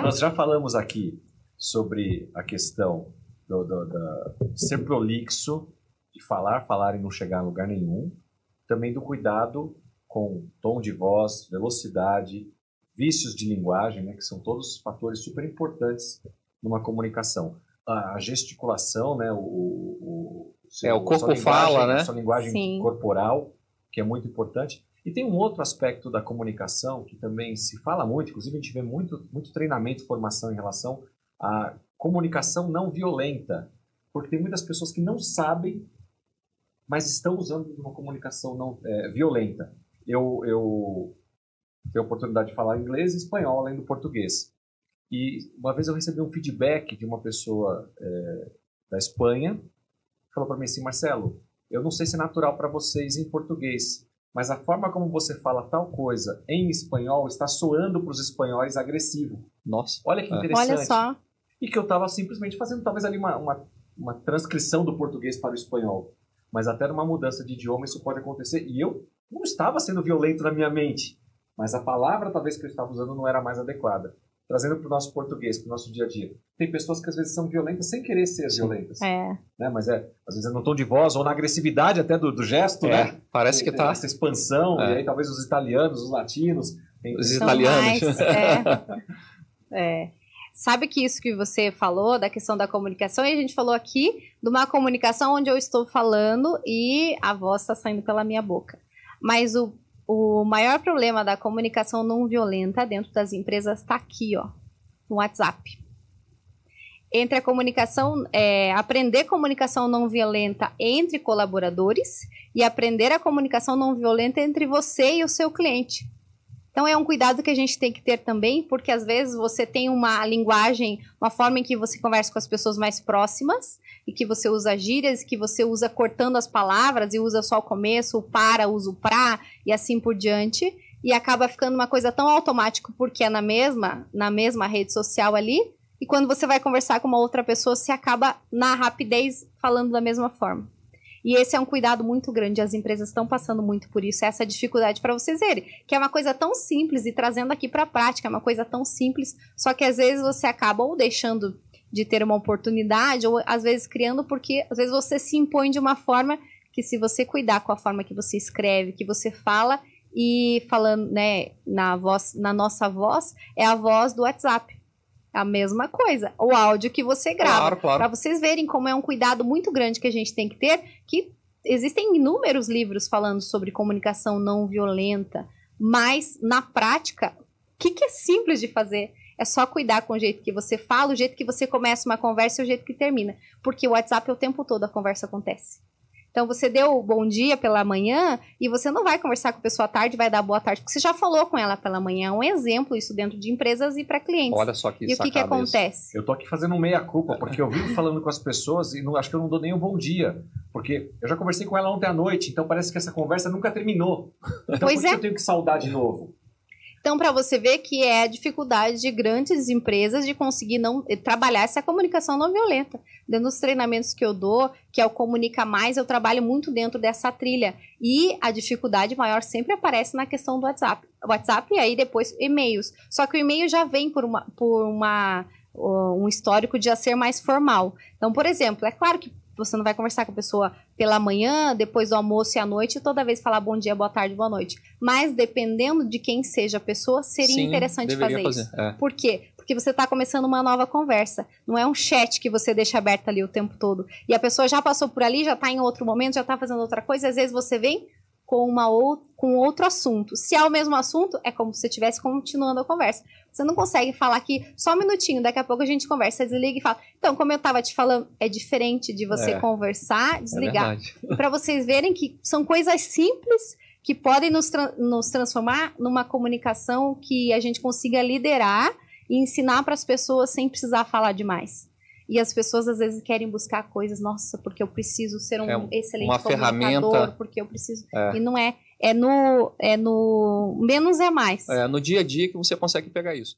Nós já falamos aqui sobre a questão de ser prolixo, de falar e não chegar a lugar nenhum. Também do cuidado com tom de voz, velocidade, vícios de linguagem, né, que são todos fatores super importantes numa comunicação. A gesticulação, né, o corpo fala, né? A sua linguagem corporal, que é muito importante. E tem um outro aspecto da comunicação que também se fala muito, inclusive a gente vê muito treinamento, formação em relação à comunicação não violenta, porque tem muitas pessoas que não sabem, mas estão usando uma comunicação não violenta. Eu tenho a oportunidade de falar inglês e espanhol, além do português. E uma vez eu recebi um feedback de uma pessoa da Espanha, que falou para mim assim: Marcelo, eu não sei se é natural para vocês em português, mas a forma como você fala tal coisa em espanhol está soando para os espanhóis agressivo. Nossa. Olha que interessante. Olha só. E que eu estava simplesmente fazendo talvez ali uma transcrição do português para o espanhol. Mas até numa mudança de idioma isso pode acontecer. E eu não estava sendo violento na minha mente, mas a palavra talvez que eu estava usando não era mais adequada. Trazendo para o nosso português, para o nosso dia a dia. Tem pessoas que às vezes são violentas sem querer ser violentas. Né? Mas às vezes é no tom de voz ou na agressividade até do gesto, né? Parece que tá. Essa expansão, e aí talvez os italianos, os latinos... Os italianos. Sabe que isso que você falou, da questão da comunicação, e a gente falou aqui de uma comunicação onde eu estou falando e a voz está saindo pela minha boca. Mas o maior problema da comunicação não violenta dentro das empresas está aqui, ó, no WhatsApp. Entre a comunicação, aprender comunicação não violenta entre colaboradores e aprender a comunicação não violenta entre você e o seu cliente. Então, é um cuidado que a gente tem que ter também, porque às vezes você tem uma linguagem, uma forma em que você conversa com as pessoas mais próximas e que você usa gírias, que você usa cortando as palavras e usa só o começo, o para, usa o pra e assim por diante. E acaba ficando uma coisa tão automática porque é na mesma rede social ali. E quando você vai conversar com uma outra pessoa, você acaba na rapidez falando da mesma forma. E esse é um cuidado muito grande, as empresas estão passando muito por isso, essa dificuldade para vocês verem, que é uma coisa tão simples e trazendo aqui para a prática, é uma coisa tão simples, só que às vezes você acaba ou deixando de ter uma oportunidade, ou às vezes criando, porque às vezes você se impõe de uma forma que se você cuidar com a forma que você escreve, que você fala, e falando, né, na nossa voz, é a voz do WhatsApp. A mesma coisa, o áudio que você grava, para vocês verem como é um cuidado muito grande que a gente tem que ter, que existem inúmeros livros falando sobre comunicação não violenta, mas na prática, o que é simples de fazer? É só cuidar com o jeito que você fala, o jeito que você começa uma conversa e o jeito que termina, porque o WhatsApp o tempo todo a conversa acontece. Então, você deu bom dia pela manhã e você não vai conversar com a pessoa à tarde, vai dar boa tarde, porque você já falou com ela pela manhã. É um exemplo isso dentro de empresas e para clientes. Olha só que E o que acontece? Isso. Eu tô aqui fazendo um meia-culpa, porque eu vivo falando com as pessoas e acho que eu não dou nem um bom dia. Porque eu já conversei com ela ontem à noite, então parece que essa conversa nunca terminou. Então, por que eu tenho que saudar de novo? Então, para você ver que é a dificuldade de grandes empresas de conseguir trabalhar essa comunicação não violenta. Dentro dos treinamentos que eu dou, que é o Comunica Mais, eu trabalho muito dentro dessa trilha. E a dificuldade maior sempre aparece na questão do WhatsApp. WhatsApp e aí depois e-mails. Só que o e-mail já vem por um histórico de ser mais formal. Então, por exemplo, é claro que você não vai conversar com a pessoa pela manhã, depois do almoço e à noite, e toda vez falar bom dia, boa tarde, boa noite. Mas, dependendo de quem seja a pessoa, seria interessante fazer isso. Por quê? Porque você está começando uma nova conversa. Não é um chat que você deixa aberto ali o tempo todo. E a pessoa já passou por ali, já está em outro momento, já está fazendo outra coisa, e às vezes você vem com outro assunto. Se é o mesmo assunto, é como se você estivesse continuando a conversa. Você não consegue falar aqui só um minutinho, daqui a pouco a gente conversa, desliga e fala. Então, como eu estava te falando, é diferente de você conversar, desligar. E para vocês verem que são coisas simples que podem nos transformar numa comunicação que a gente consiga liderar e ensinar para as pessoas sem precisar falar demais. E as pessoas às vezes querem buscar coisas, nossa, porque eu preciso ser um excelente uma ferramenta, porque eu preciso. E não é. É no menos é mais. É no dia a dia que você consegue pegar isso.